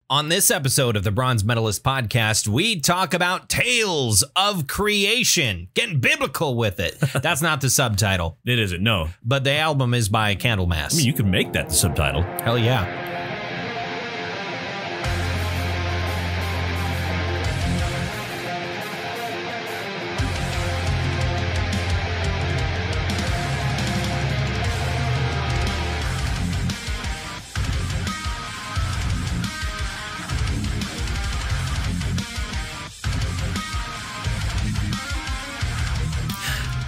On this episode of the Bronze Metalist podcast, we talk about tales of creation. Getting biblical with it. That's not the subtitle. It isn't, no. But the album is by Candlemass. I mean, you can make that the subtitle. Hell yeah.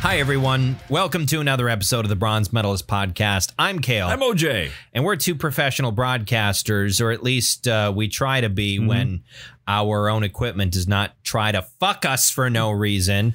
Hi, everyone. Welcome to another episode of the Bronze Medalist Podcast. I'm Kale. I'm OJ. And we're two professional broadcasters, or at least we try to be when our own equipment does not try to fuck us for no reason.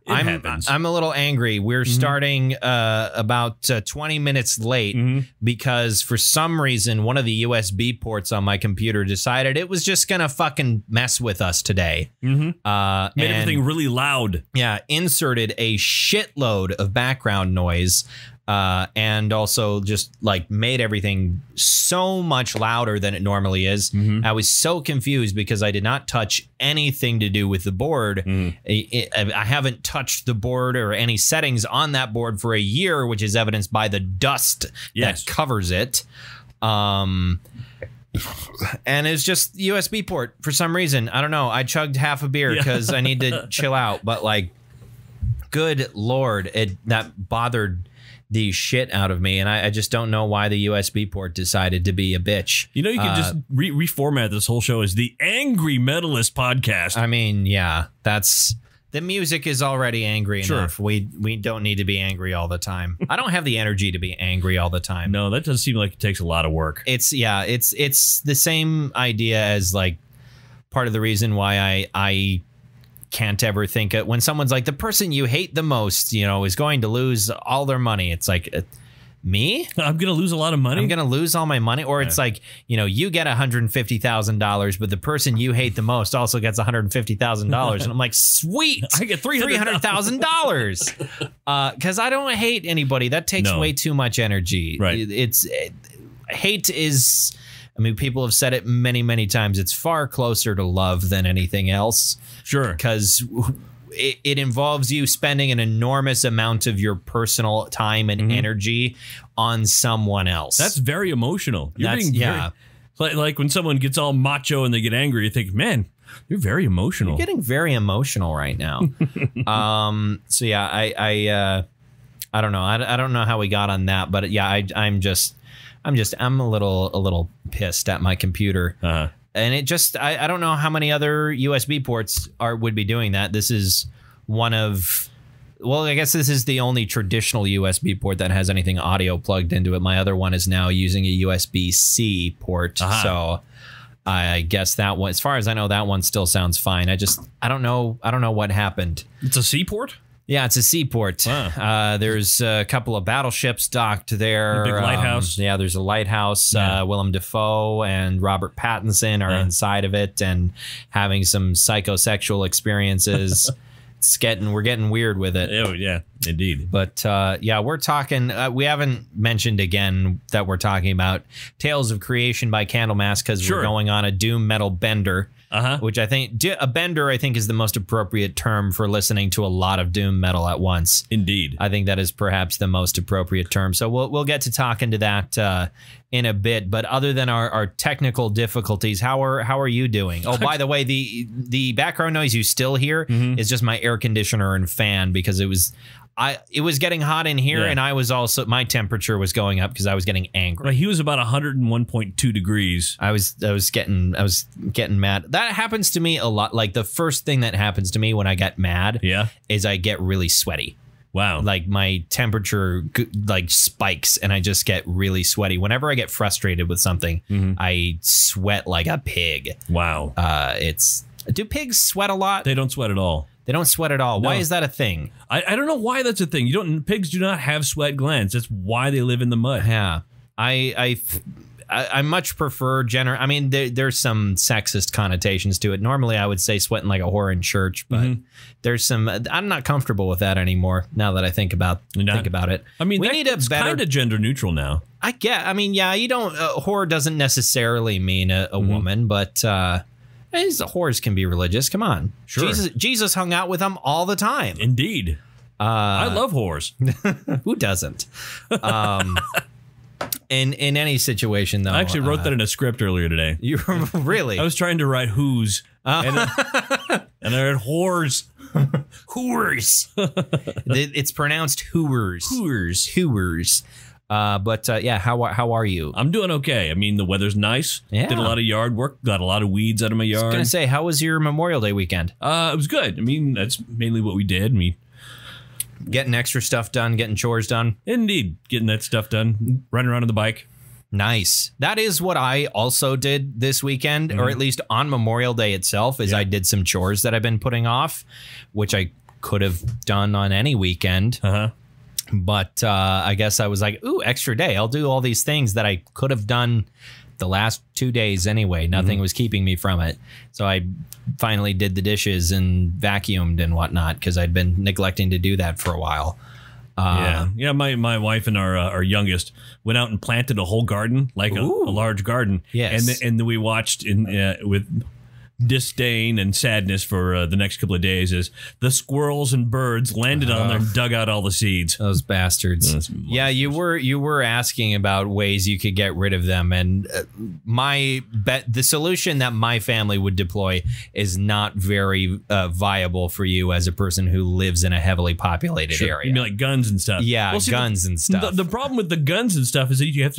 I'm a little angry. We're starting about 20 minutes late because for some reason, one of the USB ports on my computer decided it was just going to fucking mess with us today. Made everything really loud. Yeah, inserted a shitload of background noise. And also just like made everything so much louder than it normally is. I was so confused because I did not touch anything to do with the board. I haven't touched the board or any settings on that board for a year, which is evidenced by the dust that covers it. And it's just USB port for some reason. I don't know. I chugged half a beer because I need to chill out. But like, good Lord, that bothered the shit out of me, and I just don't know why the USB port decided to be a bitch. You know, you can just reformat this whole show as the Angry Metalist Podcast. I mean, yeah, that's... The music is already angry enough. We don't need to be angry all the time. I don't have the energy to be angry all the time. No, that does seem like it takes a lot of work. It's the same idea as like part of the reason why I can't ever think it when someone's like the person you hate the most, you know, is going to lose all their money. It's like me? I'm going to lose a lot of money. I'm going to lose all my money. Or it's like, you know, you get $150,000, but the person you hate the most also gets $150,000. And I'm like, sweet. I get $300,000. Because I don't hate anybody. That takes way too much energy. Right. Hate is... I mean, people have said it many, many times. It's far closer to love than anything else. Sure. Because it involves you spending an enormous amount of your personal time and energy on someone else. That's very emotional. Like when someone gets all macho and they get angry, you think, man, you're very emotional. You're getting very emotional right now. So, yeah, I don't know. I don't know how we got on that. But, yeah, I'm a little pissed at my computer. And it just, I don't know how many other USB ports would be doing that. This is one of, well, I guess this is the only traditional USB port that has anything audio plugged into it. My other one is now using a USB-C port. So I guess that one, as far as I know, that one still sounds fine. I don't know what happened. It's a C port? Yeah, it's a seaport. Wow. There's a couple of battleships docked there. A big lighthouse. Yeah, there's a lighthouse. Willem Dafoe and Robert Pattinson are inside of it and having some psychosexual experiences. We're getting weird with it. Oh, yeah, indeed. But yeah, we're talking. We haven't mentioned again that we're talking about Tales of Creation by Candlemass because we're going on a doom metal bender. Which I think a bender, I think, is the most appropriate term for listening to a lot of doom metal at once. Indeed. I think that is perhaps the most appropriate term. So we'll get to talk into that in a bit. But other than our technical difficulties, how are you doing? Oh, by the way, the background noise you still hear is just my air conditioner and fan because it was getting hot in here, and I was also, my temperature was going up because I was getting angry. Right, he was about 101.2 degrees. I was getting mad. That happens to me a lot. Like the first thing that happens to me when I get mad, is I get really sweaty. Wow. Like my temperature like spikes and I just get really sweaty. Whenever I get frustrated with something, I sweat like a pig. Wow. Do pigs sweat a lot? They don't sweat at all. They don't sweat at all. No. Why is that a thing? I don't know why that's a thing. Pigs do not have sweat glands. That's why they live in the mud. Yeah. I much prefer I mean, there's some sexist connotations to it. Normally, I would say sweating like a whore in church, but there's some. I'm not comfortable with that anymore. Now that I think about it, I mean, we need a better kind of gender neutral now. I mean, yeah, you don't. Whore doesn't necessarily mean a woman, but whores can be religious. Come on, sure. Jesus hung out with them all the time. Indeed. I love whores. Who doesn't? In any situation, though. I actually wrote that in a script earlier today. You really? I was trying to write who's, and I read whores. Whores. It's pronounced hooers. Hooers. But yeah, how are you? I'm doing okay. I mean, the weather's nice. Yeah. Did a lot of yard work. Got a lot of weeds out of my yard. I was gonna say, how was your Memorial Day weekend? It was good. I mean, that's mainly what we did. Getting extra stuff done, getting chores done. Indeed, getting that stuff done. Running around on the bike. Nice. That is what I also did this weekend, or at least on Memorial Day itself, is I did some chores that I've been putting off, which I could have done on any weekend. But I guess I was like, ooh, extra day. I'll do all these things that I could have done the last 2 days anyway. Nothing was keeping me from it. So I finally did the dishes and vacuumed and whatnot because I'd been neglecting to do that for a while. Yeah. My wife and our youngest went out and planted a whole garden, like a large garden. Yes. And then we watched with disdain and sadness for the next couple of days as the squirrels and birds landed on there and dug out all the seeds. Those bastards. Yeah, you were asking about ways you could get rid of them, and the solution that my family would deploy is not very viable for you as a person who lives in a heavily populated area. You mean like guns and stuff? Yeah, guns and stuff. The problem with the guns and stuff is that you have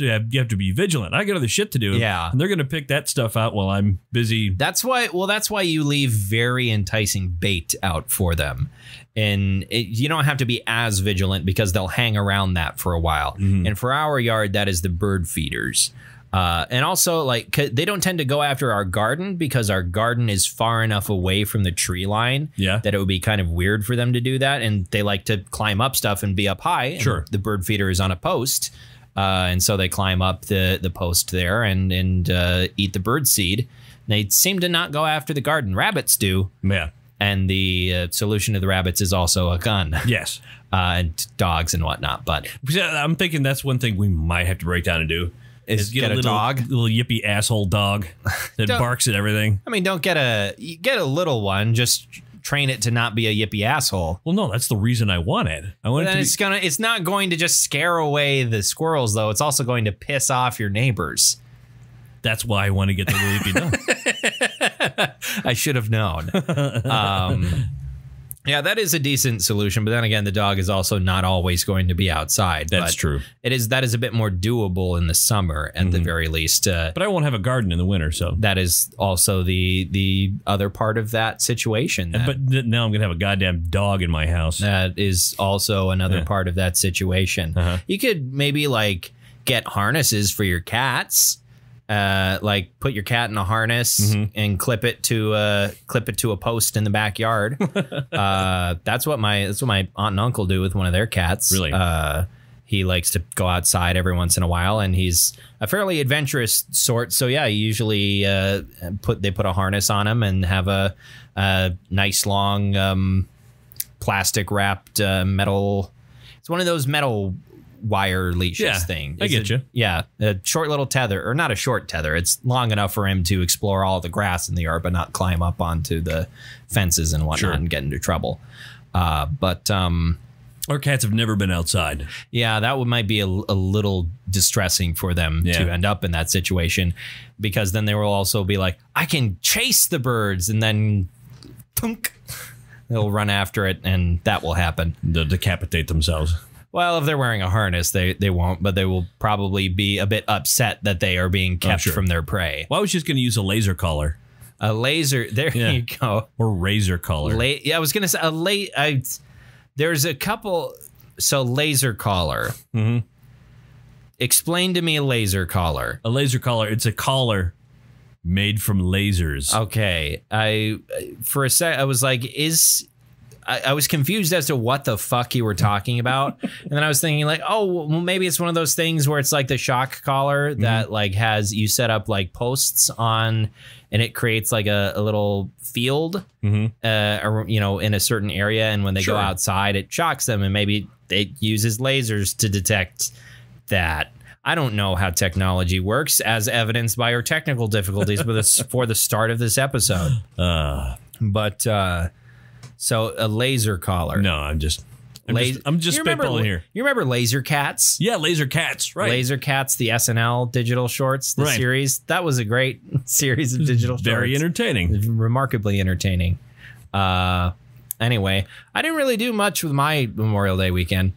to be vigilant. I got other shit to do. Yeah, and they're going to pick that stuff out while I'm busy. That's why you leave very enticing bait out for them. And you don't have to be as vigilant because they'll hang around that for a while. And for our yard, that is the bird feeders. And also, like, they don't tend to go after our garden because our garden is far enough away from the tree line that it would be kind of weird for them to do that. And they like to climb up stuff and be up high. Sure. The bird feeder is on a post. And so they climb up the post there and eat the bird seed. They seem to not go after the garden. Rabbits do. Yeah. And the solution to the rabbits is also a gun. Yes. And dogs and whatnot. But I'm thinking that's one thing we might have to break down and do. Is get a dog, little yippy asshole dog that barks at everything. I mean, don't get a little one. Just train it to not be a yippy asshole. Well, no, that's the reason I want it. It's not going to just scare away the squirrels, though. It's also going to piss off your neighbors. That's why I want to get the little yippy dog. I should have known. Yeah, that is a decent solution, but then again, the dog is also not always going to be outside. That's true. That is a bit more doable in the summer, at the very least. But I won't have a garden in the winter, so that is also the other part of that situation. But now I'm gonna have a goddamn dog in my house. That is also another part of that situation. You could maybe like get harnesses for your cats. Like put your cat in a harness and clip it to a post in the backyard. That's what my aunt and uncle do with one of their cats. Really? He likes to go outside every once in a while, and he's a fairly adventurous sort. So yeah, usually they put a harness on him and have a nice long plastic wrapped metal. It's one of those metal wire leashes thing. I get you. Yeah, a short little tether, or not a short tether. It's long enough for him to explore all the grass in the yard, but not climb up onto the fences and whatnot and get into trouble. But our cats have never been outside. Yeah, that might be a little distressing for them to end up in that situation, because then they will also be like, I can chase the birds, and then thunk, they'll run after it, and that will happen. They'll decapitate themselves. Well, if they're wearing a harness, they won't, but they will probably be a bit upset that they are being kept from their prey. Well, I was just going to use a laser collar. A laser, there you go. Or razor collar. I was going to say there's a couple. So laser collar. Explain to me a laser collar. A laser collar. It's a collar made from lasers. Okay. For a sec, I was like, I was confused as to what the fuck you were talking about. And then I was thinking like, oh, well, maybe it's one of those things where it's like the shock collar that like has you set up like posts on and it creates like a little field, or, you know, in a certain area. And when they go outside, it shocks them and maybe it uses lasers to detect that. I don't know how technology works, as evidenced by our technical difficulties for the start of this episode. So a laser collar. No, I'm just spitballing here. You remember Laser Cats? Yeah, Laser Cats, right. Laser Cats, the SNL digital shorts, the series. That was a great series of digital shorts. Very entertaining. Remarkably entertaining. Anyway, I didn't really do much with my Memorial Day weekend.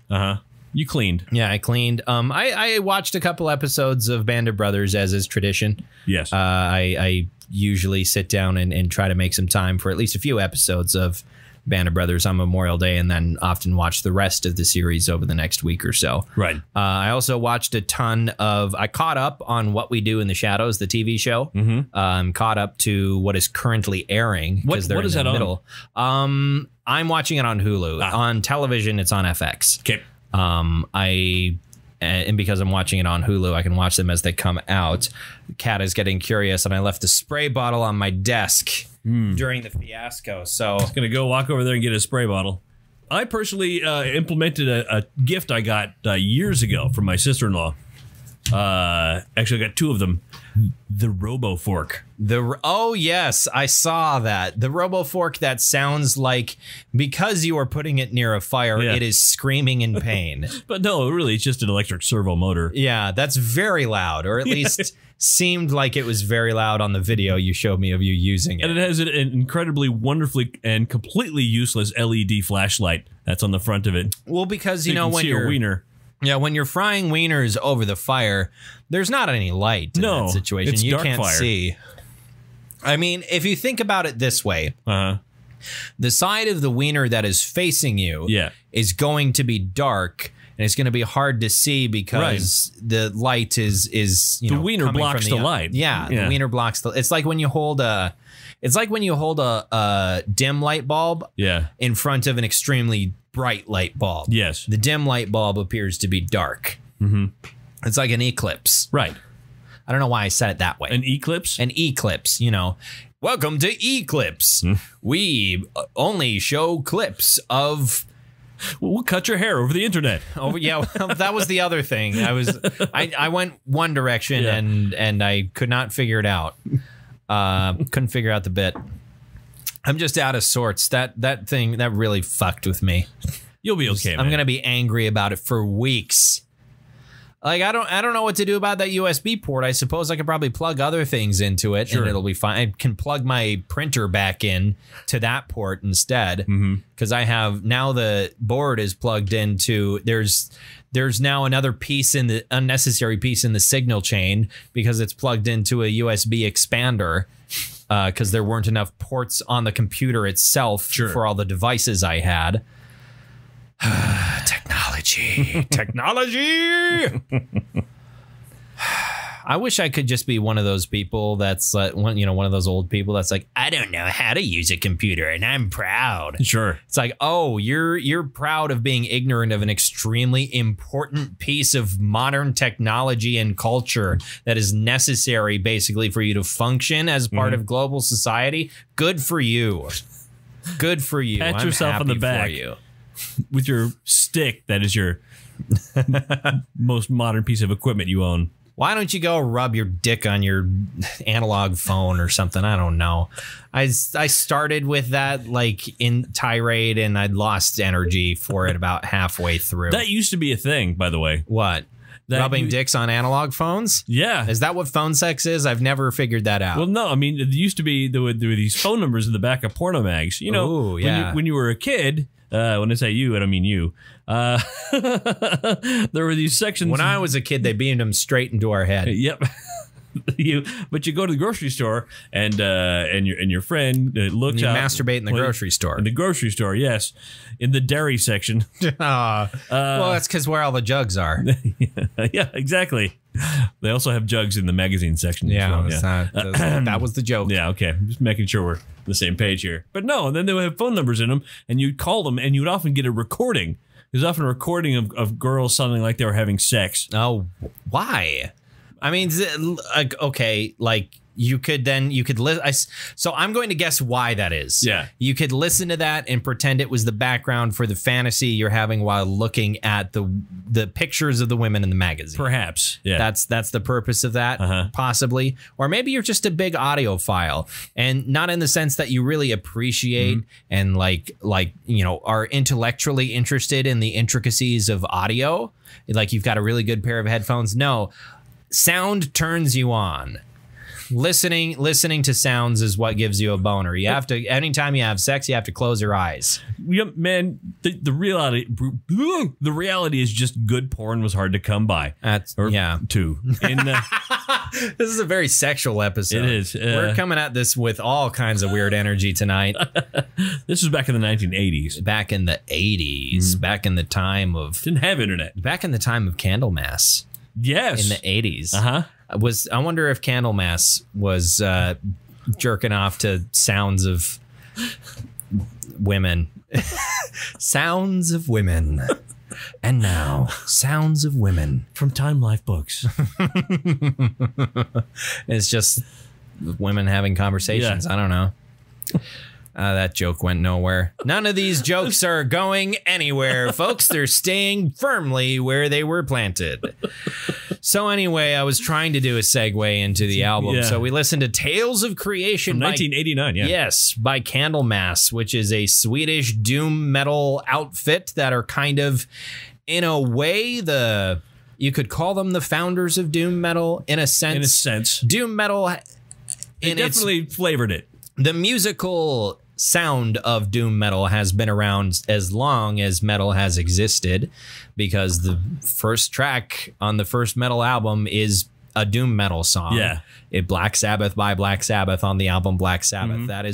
You cleaned. Yeah, I cleaned. I watched a couple episodes of Band of Brothers, as is tradition. Yes. I usually sit down and try to make some time for at least a few episodes of Band of Brothers on Memorial Day, and then often watch the rest of the series over the next week or so. Right. I also watched a ton of... I caught up on What We Do in the Shadows, the TV show. Caught up to what is currently airing. What is that middle. I'm watching it on Hulu. On television, it's on FX. Okay. And because I'm watching it on Hulu, I can watch them as they come out. Kat is getting curious, and I left the spray bottle on my desk during the fiasco. So I'm going to go walk over there and get a spray bottle. I personally implemented a gift I got years ago from my sister-in-law. Actually, I got two of them. The Robo Fork. Oh yes, I saw that. The Robo Fork that sounds like, because you are putting it near a fire, it is screaming in pain. But no, really, it's just an electric servo motor. Yeah, that's very loud, or at least seemed like it was very loud on the video you showed me of you using it. And it has an incredibly, wonderfully, and completely useless LED flashlight that's on the front of it. Well, because so you know when you're wiener. Yeah, when you're frying wieners over the fire, there's not any light in that situation. It's you dark can't fire. see. I mean, if you think about it this way, the side of the wiener that is facing you is going to be dark, and it's going to be hard to see because the light is the wiener blocks the light. Yeah, the wiener blocks the. It's like when you hold a. It's like when you hold a dim light bulb in front of an extremely bright light bulb. Yes. The dim light bulb appears to be dark. It's like an eclipse. Right. I don't know why I said it that way. An eclipse? An eclipse, you know. Welcome to Eclipse. We only show clips of... We'll cut your hair over the internet. Oh yeah, well, that was the other thing. I went one direction and I could not figure it out. Couldn't figure out the bit. I'm just out of sorts. That thing that really fucked with me. You'll be okay, man. I'm gonna be angry about it for weeks. Like I don't know what to do about that USB port. I suppose I could probably plug other things into it and it'll be fine. I can plug my printer back in to that port instead, because I have now the board is plugged into. There's now another piece in the unnecessary piece in the signal chain because it's plugged into a USB expander. Because there weren't enough ports on the computer itself for all the devices I had. Technology. I wish I could just be one of those people that's one of those old people that's like, I don't know how to use a computer and I'm proud. Sure. It's like, oh, you're proud of being ignorant of an extremely important piece of modern technology and culture that is necessary basically for you to function as part of global society. Good for you. Good for you. Pat I'm yourself on the happy back for you. With your stick that is your most modern piece of equipment you own. Why don't you go rub your dick on your analog phone or something? I don't know. I started with that like in tirade and I'd lost energy for it about halfway through. That used to be a thing, by the way. What? Rubbing dicks on analog phones? Yeah. Is that what phone sex is? I've never figured that out. Well, no. I mean, it used to be there were these phone numbers in the back of porno mags. You know, ooh, yeah. when you were a kid. When I say you, I don't mean you. There were these sections. When I was a kid, they beamed them straight into our head. Yep. But you go to the grocery store and your friend looks you out. Masturbate in the grocery store. In the grocery store, yes. In the dairy section. Well, that's because where all the jugs are. Yeah, exactly. They also have jugs in the magazine section. Yeah, as well. that was the joke. Yeah, okay. Just making sure we're on the same page here. But no, and then they would have phone numbers in them, and you'd call them, and you'd often get a recording. There's often a recording of girls sounding like they were having sex. Oh, why? I mean, okay, like you could listen. So I'm going to guess why that is. Yeah. You could listen to that and pretend it was the background for the fantasy you're having while looking at the pictures of the women in the magazine. Perhaps. Yeah. That's the purpose of that, possibly. Or maybe you're just a big audiophile, and not in the sense that you really appreciate and like are intellectually interested in the intricacies of audio. Like you've got a really good pair of headphones. No, sound turns you on. Listening to sounds is what gives you a boner. You have to, anytime you have sex, you have to close your eyes. Yeah, man, the reality is just good porn was hard to come by. Two. This is a very sexual episode. It is. We're coming at this with all kinds of weird energy tonight. This was back in the 1980s. Back in the 80s. Back in the time of... Didn't have internet. Back in the time of Candlemas. Yes. In the 80s. Uh-huh. I wonder if Candlemas was jerking off to sounds of women. Sounds of women. And now, sounds of women. From Time Life Books. It's just women having conversations. Yeah. I don't know. That joke went nowhere. None of these jokes are going anywhere, folks. They're staying firmly where they were planted. So anyway, I was trying to do a segue into the album. Yeah. So we listened to Tales of Creation. From 1989, yeah. Yes, by Candlemas, which is a Swedish doom metal outfit that are kind of, in a way, you could call them the founders of doom metal, in a sense. In a sense. Doom metal... They definitely flavored it. The musical sound of doom metal has been around as long as metal has existed, because the first track on the first metal album is a doom metal song. Yeah. Black Sabbath by Black Sabbath on the album Black Sabbath. That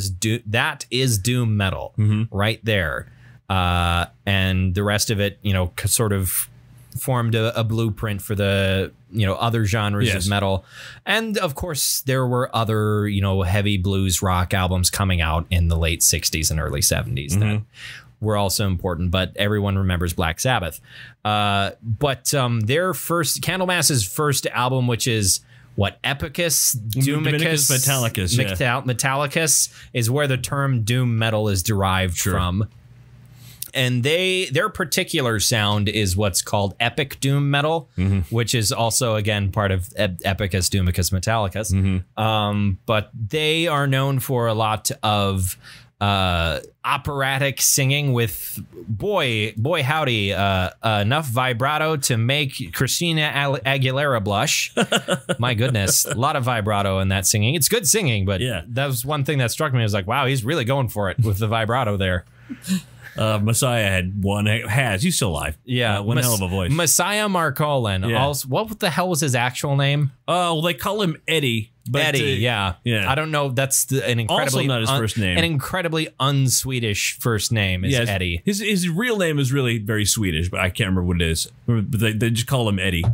is doom metal right there. And the rest of it, sort of formed a blueprint for the other genres of metal. And of course there were other heavy blues rock albums coming out in the late 60s and early 70s that were also important, but everyone remembers Black Sabbath. But their Candlemas's first album, which is Epicus, Doomicus, Metallicus, is where the term doom metal is derived from. And their particular sound is what's called epic doom metal, which is also, again, part of Epicus, Doomicus, Metallicus. But they are known for a lot of operatic singing with, boy howdy, enough vibrato to make Christina Aguilera blush. My goodness, a lot of vibrato in that singing. It's good singing, but that was one thing that struck me. I was like, wow, he's really going for it with the vibrato there. Messiah had one. He's still alive. Yeah, one hell of a voice. Messiah Marcolin. Yeah. Also, what the hell was his actual name? Well, they call him Eddie. But Eddie. Yeah. I don't know. That's an incredibly also not his first name. An incredibly un-Swedish first name is Eddie. His real name is really very Swedish, but I can't remember what it is. But they just call him Eddie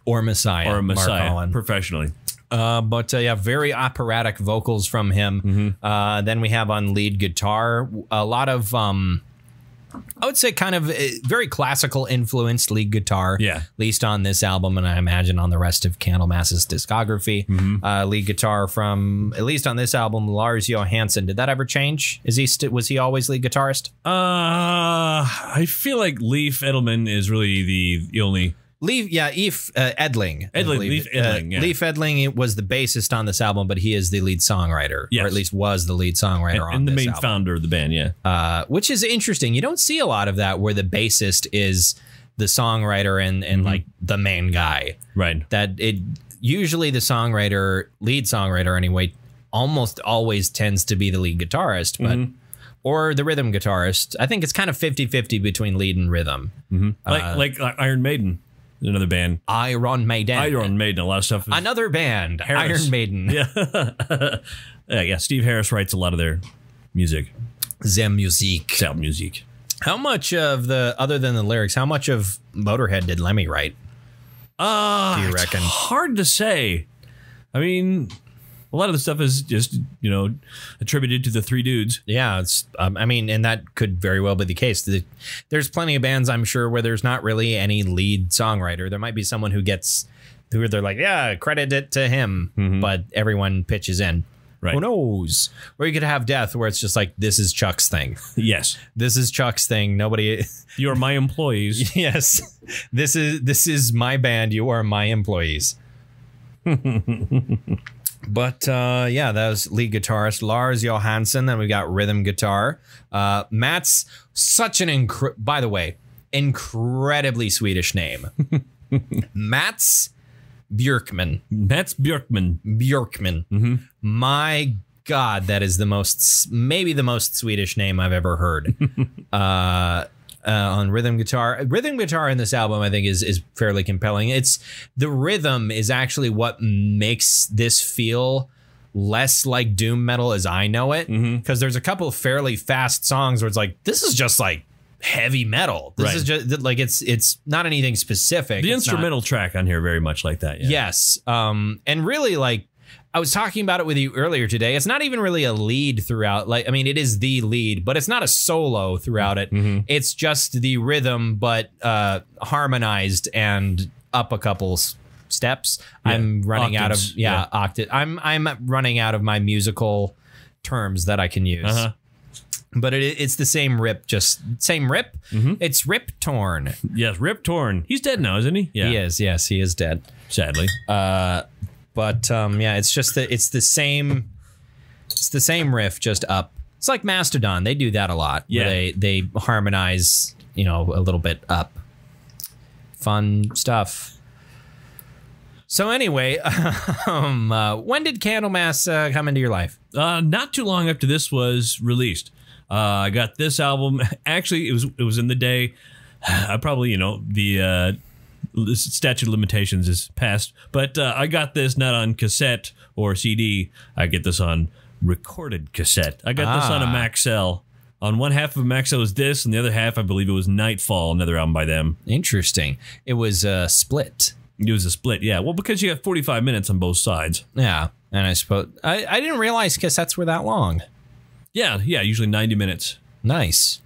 or Messiah. Marcolin, professionally. But very operatic vocals from him. Then we have on lead guitar a lot of, I would say, kind of very classical influenced lead guitar. Yeah. At least on this album, and I imagine on the rest of Candlemas's discography. Lead guitar from, at least on this album, Lars Johansson. Did that ever change? Was he always lead guitarist? I feel like Leif Edelman is really the only. Leif Edling. Leif Edling, yeah. Leif Edling was the bassist on this album, but he is the lead songwriter, or at least was the lead songwriter on and the this main album. founder of the band, which is interesting. You don't see a lot of that where the bassist is the songwriter and like the main guy, right? Usually the lead songwriter anyway, almost always tends to be the lead guitarist, but. Or the rhythm guitarist. I think it's kind of 50-50 between lead and rhythm. Like Iron Maiden. Another band. Iron Maiden. A lot of stuff. Another band. Harris. Iron Maiden. Yeah. Steve Harris writes a lot of their music. Music. How much of other than the lyrics, how much of Motorhead did Lemmy write? Do you reckon? It's hard to say. I mean, a lot of the stuff is just, attributed to the three dudes. Yeah, it's. I mean, and that could very well be the case. There's plenty of bands, I'm sure, where there's not really any lead songwriter. There might be someone who they're like, yeah, credit it to him, but everyone pitches in. Right. Who knows? Or you could have Death, where it's just like, this is Chuck's thing. Yes, this is Chuck's thing. Nobody. You are my employees. Yes, this is my band. You are my employees. But yeah, that was lead guitarist Lars Johansson. Then we got rhythm guitar. Matt's such an by the way, incredibly Swedish name. Mats Björkman. Mats Björkman. Björkman. My God, that is maybe the most Swedish name I've ever heard. On rhythm guitar. Rhythm guitar in this album, I think, is fairly compelling. The rhythm is actually what makes this feel less like doom metal as I know it. Because there's a couple of fairly fast songs where it's like, this is just like heavy metal. This is just like it's not anything specific. The instrumental track on here very much like that. Yeah. Yes. And really, like, I was talking about it with you earlier today. It's not even really a lead throughout. Like, I mean, it is the lead, but it's not a solo throughout it. It's just the rhythm, but harmonized and up a couple steps. Yeah. I'm running Octaves. octave. I'm running out of my musical terms that I can use. But it's the same rip, just same rip. It's Rip Torn. Yes, Rip Torn. He's dead now, isn't he? Yeah. He is. Yes, he is dead. Sadly. But yeah, it's just that it's the same riff, just up. It's like Mastodon. They do that a lot. Yeah. They harmonize, a little bit up. Fun stuff. So anyway, when did Candlemass come into your life? Not too long after this was released. I got this album. Actually, it was in the day. I probably, the statute of limitations is passed, but I got this not on cassette or CD. I get this on recorded cassette. I got this on a Maxell. On one half of Maxell was this, and the other half, I believe it was Nightfall, another album by them. Interesting. It was a split. It was a split, yeah. Well, because you have 45 minutes on both sides. Yeah, and I suppose I didn't realize cassettes were that long. Yeah, usually 90 minutes. Nice.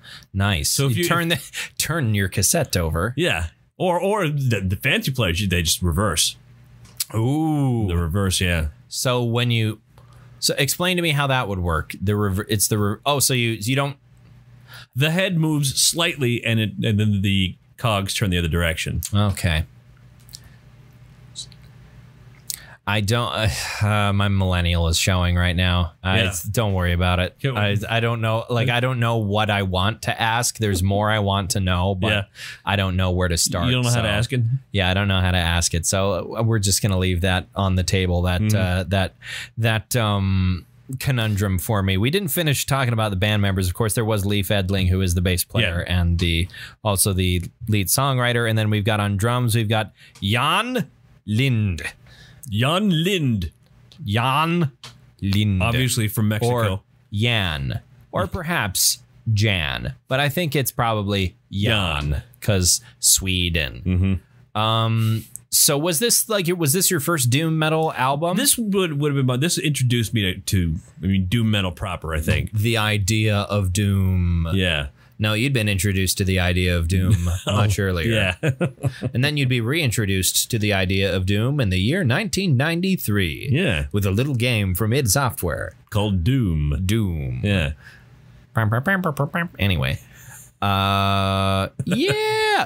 So if you turn your cassette over. Yeah. Or the fancy players, they just reverse. Ooh. The reverse, yeah. So explain to me how that would work. So you don't. The head moves slightly, and then the cogs turn the other direction. Okay. I don't. My millennial is showing right now. Don't worry about it. I don't know. Like, I don't know what I want to ask. There's more I want to know, but I don't know where to start. You don't know how to ask it? Yeah, I don't know how to ask it. So we're just gonna leave that on the table. That conundrum for me. We didn't finish talking about the band members. Of course, there was Leif Edling, who is the bass player and also the lead songwriter. And then we've got on drums, we've got Jan Lind. Jan Lind. Obviously from Mexico. Or Jan. Or perhaps Jan. But I think it's probably Jan. Because Sweden. So was this your first doom metal album? This would have been this introduced me to doom metal proper, I think. The idea of doom. Yeah. No, you'd been introduced to the idea of doom much earlier. Yeah. And then you'd be reintroduced to the idea of doom in the year 1993. Yeah. With a little game from id Software called Doom. Yeah. Anyway. Yeah.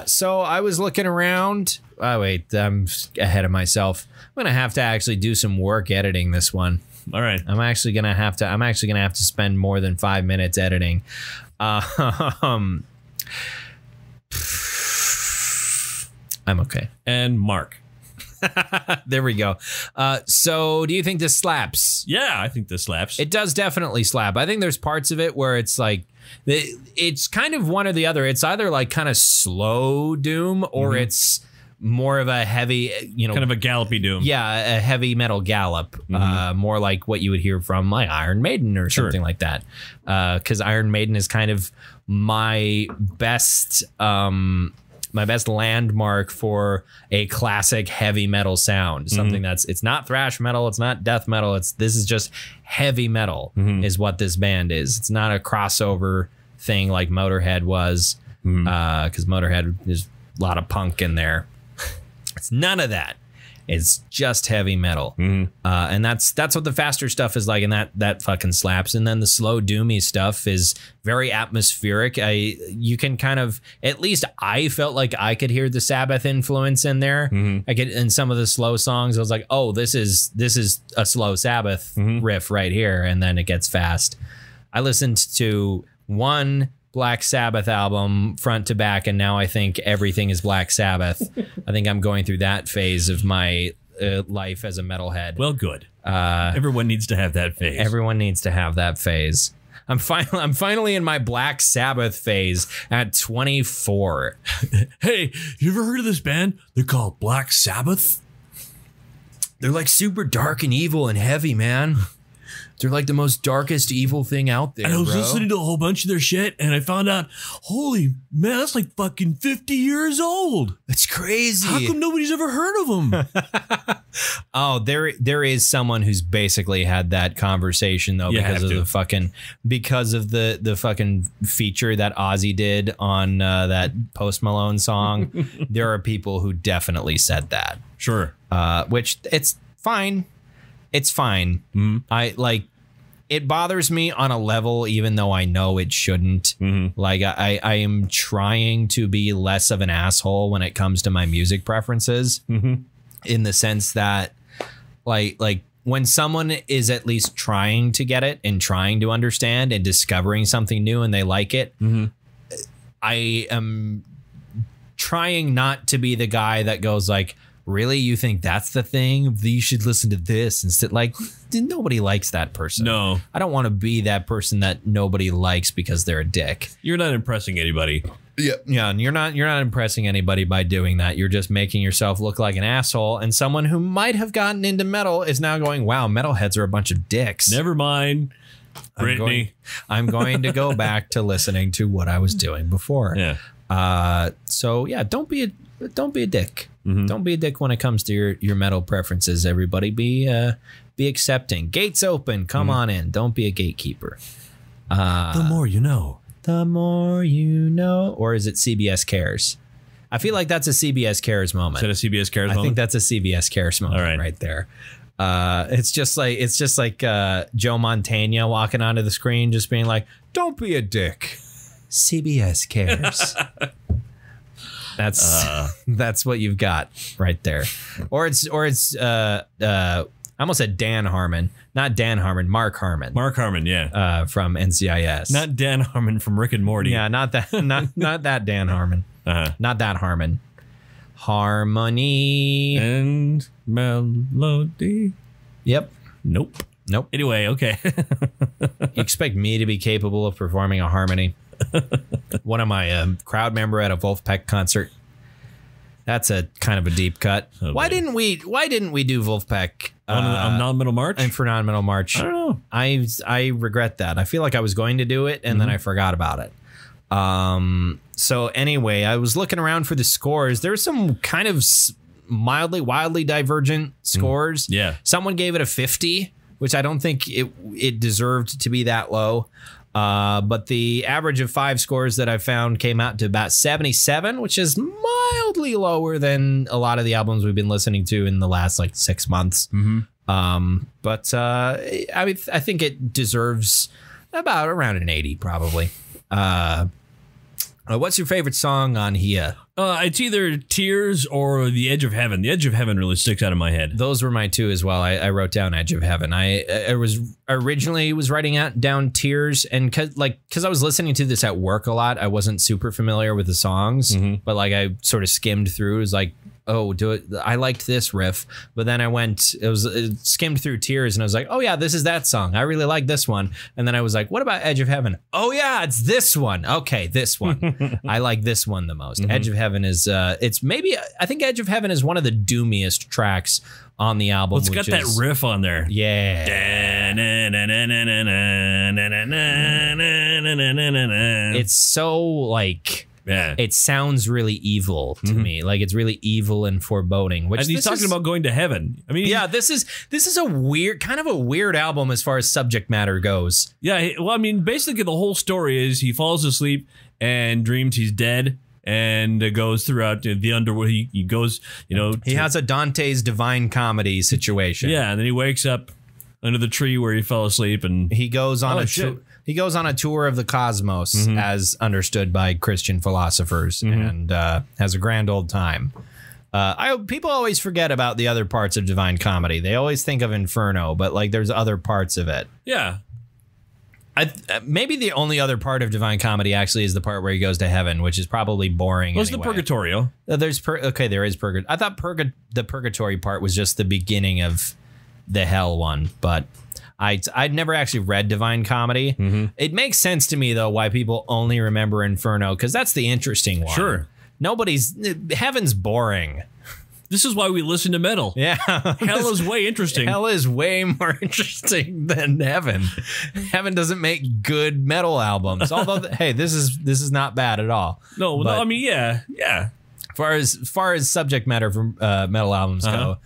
So I was looking around. Oh, wait, I'm ahead of myself. I'm going to have to actually do some work editing this one. All right. I'm actually going to have to spend more than 5 minutes editing. I'm okay. And Mark. There we go. So do you think this slaps? Yeah, I think this slaps. It does definitely slap. I think there's parts of it where it's like, it's kind of one or the other. It's either like kind of slow doom or it's more of a heavy, kind of a gallopy doom. Yeah, a heavy metal gallop, more like what you would hear from like Iron Maiden or something like that. Because Iron Maiden is kind of my best best landmark for a classic heavy metal sound. Something it's not thrash metal, it's not death metal. This is just heavy metal is what this band is. It's not a crossover thing like Motorhead was, because Motorhead is a lot of punk in there. It's none of that. It's just heavy metal. And that's what the faster stuff is like, and that fucking slaps. And then the slow doomy stuff is very atmospheric. You can kind of, at least I felt like I could hear the Sabbath influence in there. I could, in some of the slow songs, I was like, oh, this is a slow Sabbath riff right here, and then it gets fast. I listened to one Black Sabbath album front to back, and now I think everything is Black Sabbath. I think I'm going through that phase of my life as a metalhead. Well, good. Everyone needs to have that phase. Everyone needs to have that phase. I'm finally in my Black Sabbath phase at 24. Hey, you ever heard of this band? They're called Black Sabbath. They're like super dark and evil and heavy, man. They're like the most darkest evil thing out there. And I was listening to a whole bunch of their shit, and I found out, holy man, that's like fucking 50 years old. It's crazy. How come nobody's ever heard of them? Oh, there is someone who's basically had that conversation though, because of the fucking feature that Ozzy did on that Post Malone song. There are people who definitely said that. Sure. Which it's fine. It's fine. It bothers me on a level, even though I know it shouldn't. Like I am trying to be less of an asshole when it comes to my music preferences, in the sense that like when someone is at least trying to get it and trying to understand and discovering something new and they like it, I am trying not to be the guy that goes like, really, you think that's the thing? You should listen to this instead. Like, nobody likes that person. No. I don't want to be that person that nobody likes because they're a dick. You're not impressing anybody. Yeah, and you're not impressing anybody by doing that. You're just making yourself look like an asshole, and someone who might have gotten into metal is now going, wow, metalheads are a bunch of dicks. Never mind. Brittany. I'm going to go back to listening to what I was doing before. Yeah. So yeah, don't be a dick. Don't be a dick when it comes to your metal preferences. Everybody be accepting. Gates open. Come on in. Don't be a gatekeeper. The more you know. The more you know. Or is it CBS Cares? I feel like that's a CBS Cares moment. Is that a CBS Cares moment? I think that's a CBS Cares moment right there. It's just like Joe Montana walking onto the screen, just being like, "Don't be a dick." CBS Cares. That's what you've got right there. Or it's I almost said Dan Harmon, not Dan Harmon, Mark Harmon. Mark Harmon, yeah. From NCIS. Not Dan Harmon from Rick and Morty. Yeah, not that not that Dan Harmon. Not that Harmon. Harmony and melody. Yep. Nope. Anyway, okay. You expect me to be capable of performing a harmony? One of my crowd member at a Wolfpack concert. That's a kind of a deep cut. Oh, why didn't we do Wolfpack on Non-Metal March? And for Non-Metal March, I don't know. I regret that. I feel like I was going to do it and then I forgot about it. So anyway, I was looking around for the scores. There's some kind of wildly divergent scores. Yeah. Someone gave it a 50, which I don't think it deserved to be that low. But the average of 5 scores that I found came out to about 77, which is mildly lower than a lot of the albums we've been listening to in the last like 6 months. But I mean, I think it deserves about around an 80 probably. What's your favorite song on here? It's either Tears or The Edge of Heaven. The Edge of Heaven really sticks out of my head. Those were my two as well. I wrote down Edge of Heaven. I was originally writing down Tears, and because I was listening to this at work a lot, I wasn't super familiar with the songs, but like I sort of skimmed through. It was like, oh, I liked this riff, but then it skimmed through Tears, and I was like, oh yeah, this is that song. I really like this one. And then I was like, what about Edge of Heaven? Oh yeah, it's this one. Okay, this one. I like this one the most. Edge of Heaven is I think Edge of Heaven is one of the doomiest tracks on the album. It's got that riff on there. Yeah. It's so like Yeah. it sounds really evil to me. Like it's really evil and foreboding. Which And he's talking about going to heaven. I mean, yeah, this is a weird album as far as subject matter goes. Yeah, well, I mean, basically the whole story is he falls asleep and dreams he's dead and goes throughout the underworld. He goes, He has a Dante's Divine Comedy situation. Yeah, and then he wakes up under the tree where he fell asleep, and he goes on he goes on a tour of the cosmos as understood by Christian philosophers and has a grand old time. People always forget about the other parts of Divine Comedy. They always think of Inferno, but like there's other parts of it. Yeah. Maybe the only other part of Divine Comedy actually is the part where he goes to heaven, which is probably boring. What's the Purgatorio? There is Purgatory. I thought the Purgatory part was just the beginning of the Hell one, but I'd never actually read Divine Comedy. It makes sense to me though why people only remember Inferno, because that's the interesting one. Sure. Heaven's boring. This is why we listen to metal. Yeah. Hell is way interesting. Hell is way more interesting than Heaven. Heaven doesn't make good metal albums. Although, hey, this is not bad at all. No, I mean, yeah. Far as subject matter for metal albums go,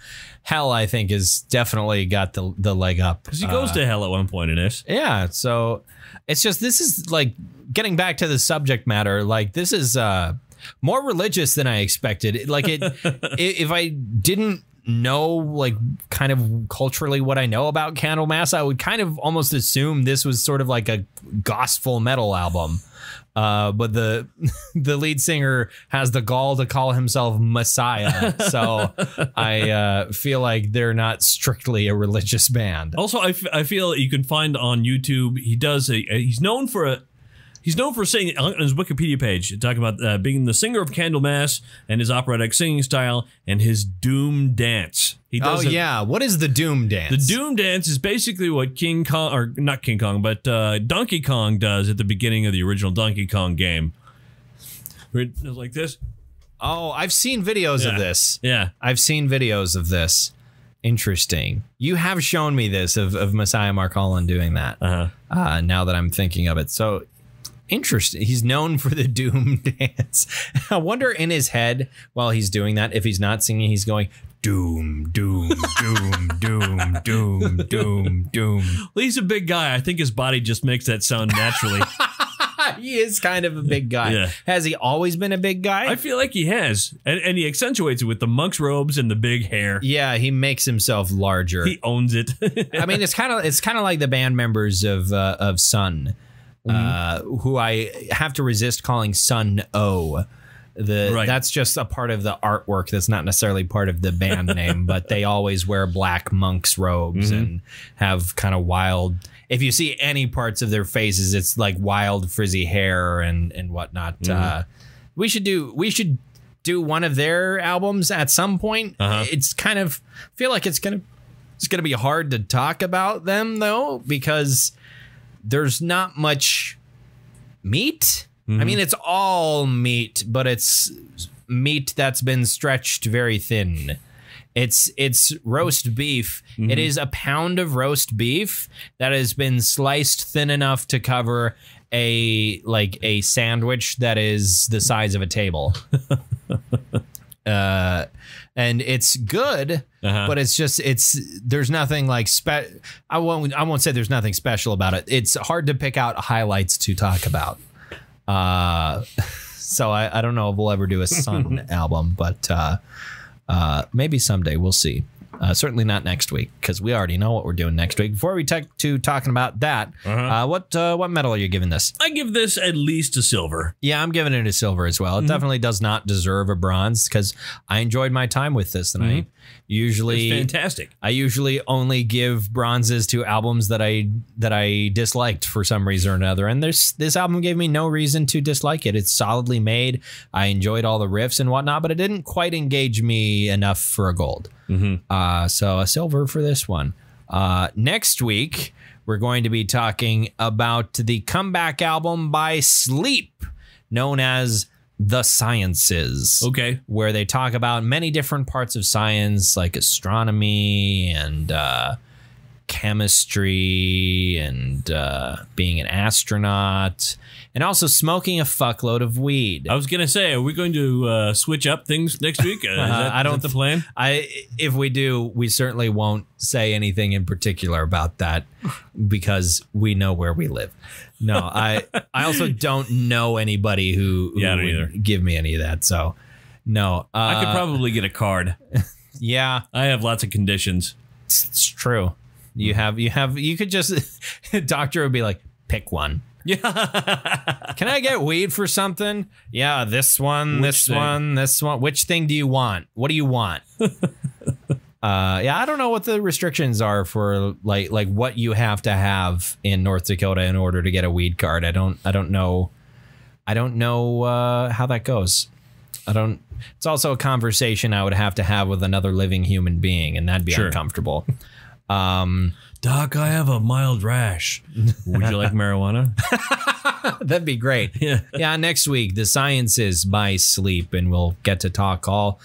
Hell, I think, is definitely got the leg up. Because he goes to hell at one point in this. Yeah, so it's just, this is like, getting back to the subject matter, like this is more religious than I expected. Like if I didn't know like kind of culturally what I know about Candlemass, I would kind of almost assume this was sort of like a gospel metal album. But the lead singer has the gall to call himself Messiah, so I feel like they're not strictly a religious band. Also, I feel you can find on YouTube, he's known for saying on his Wikipedia page, talking about being the singer of Candlemass and his operatic singing style and his Doom dance. He does what is the Doom dance? The Doom dance is basically what King Kong, or not King Kong, but Donkey Kong does at the beginning of the original Donkey Kong game. It's like this. Oh, I've seen videos of this. Yeah. I've seen videos of this. Interesting. You have shown me this of Messiah Mark Holland doing that. Now that I'm thinking of it. So interesting. He's known for the Doom dance. I wonder in his head while he's doing that, if he's not singing, he's going doom, doom, doom, doom, doom, doom, doom. Well, he's a big guy. I think his body just makes that sound naturally. He is kind of a big guy. Yeah. Has he always been a big guy? I feel like he has. And he accentuates it with the monk's robes and the big hair. Yeah, he makes himself larger. He owns it. I mean, it's kind of like the band members of Sun. Who I have to resist calling Sun O. That's just a part of the artwork. That's not necessarily part of the band name, but they always wear black monk's robes and have kind of wild. If you see any parts of their faces, it's like wild frizzy hair and whatnot. We should do one of their albums at some point. It's kind of feel like it's gonna be hard to talk about them though, because there's not much meat. I mean, it's all meat, but it's meat that's been stretched very thin. It's roast beef. It is a pound of roast beef that has been sliced thin enough to cover a sandwich that is the size of a table. And it's good, but there's nothing like I won't say there's nothing special about it. It's hard to pick out highlights to talk about. So I don't know if we'll ever do a Sun album, but maybe someday. We'll see. Certainly not next week, because we already know what we're doing next week. Before we talking about that, what medal are you giving this? I give this at least a silver. Yeah, I'm giving it a silver as well. It definitely does not deserve a bronze, because I enjoyed my time with this, and I usually it's fantastic. I usually only give bronzes to albums that I disliked for some reason or another, and this album gave me no reason to dislike it. It's solidly made. I enjoyed all the riffs and whatnot, but it didn't quite engage me enough for a gold. So a silver for this one. Next week, we're going to be talking about the comeback album by Sleep, known as The Sciences. Okay. Where they talk about many different parts of science, like astronomy and chemistry and being an astronaut, and also smoking a fuckload of weed. I was gonna say, are we going to switch up things next week? I don't is that the plan. If we do, we certainly won't say anything in particular about that because we know where we live. No, I also don't know anybody who would give me any of that. So no, I could probably get a card. Yeah, I have lots of conditions. It's true. You could just doctor would be like, pick one. Yeah. Can I get weed for something? Yeah, this one, this one. Which thing do you want? What do you want? Yeah, I don't know what the restrictions are for like what you have to have in North Dakota in order to get a weed card. I don't know how that goes. It's also a conversation I would have to have with another living human being, and that'd be uncomfortable. Doc, I have a mild rash. Would you like marijuana? That'd be great. Yeah. Next week, the sciences by sleep, and we'll get to talk about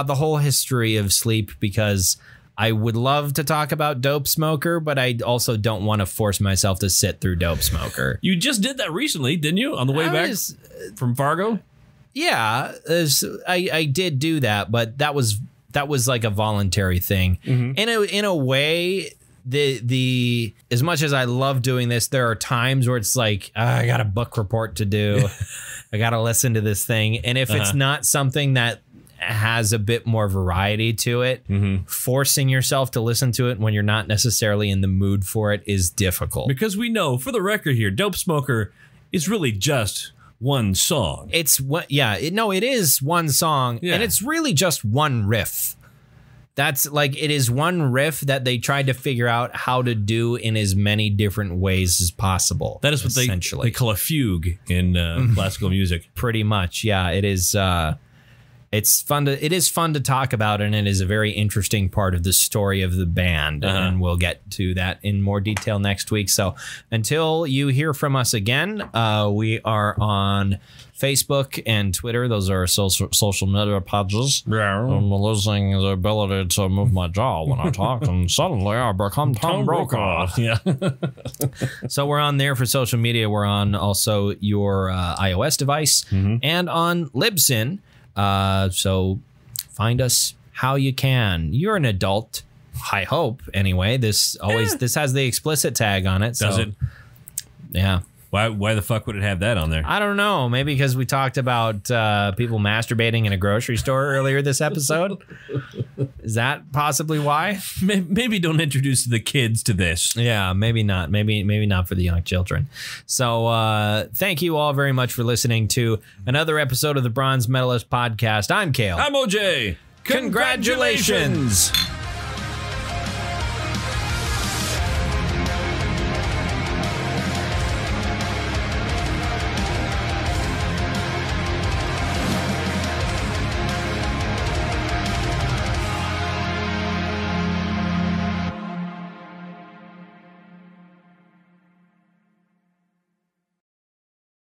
the whole history of sleep, because I would love to talk about Dope Smoker, but I also don't want to force myself to sit through Dope Smoker. You just did that recently, didn't you? On the way back from Fargo? Yeah, I did do that, but that was like a voluntary thing. In a way, the as much as I love doing this, there are times where it's like, I got a book report to do. I got to listen to this thing. And if it's not something that has a bit more variety to it, forcing yourself to listen to it when you're not necessarily in the mood for it is difficult. Because we know, for the record here, Dope Smoker is really just one song. It's what, it is one song, and it's really just one riff. That's like, it is one riff that they tried to figure out how to do in as many different ways as possible. That is what they call a fugue in classical music. Pretty much, yeah. It is. It is fun to talk about, and it is a very interesting part of the story of the band, and we'll get to that in more detail next week. So until you hear from us again, we are on Facebook and Twitter. Those are our social media pages. I'm losing the ability to move my jaw when I talk, and suddenly I become Tom Brokaw. Yeah. So we're on there for social media. We're on also your iOS device and on Libsyn. So find us how you can. You're an adult, I hope. Anyway, this has the explicit tag on it. Does it? Yeah. Why the fuck would it have that on there? I don't know. Maybe because we talked about people masturbating in a grocery store earlier this episode. Is that possibly why? Maybe don't introduce the kids to this. Yeah, maybe not. Maybe not for the young children. So thank you all very much for listening to another episode of the Bronze Medalist Podcast. I'm Kale. I'm OJ. Congratulations.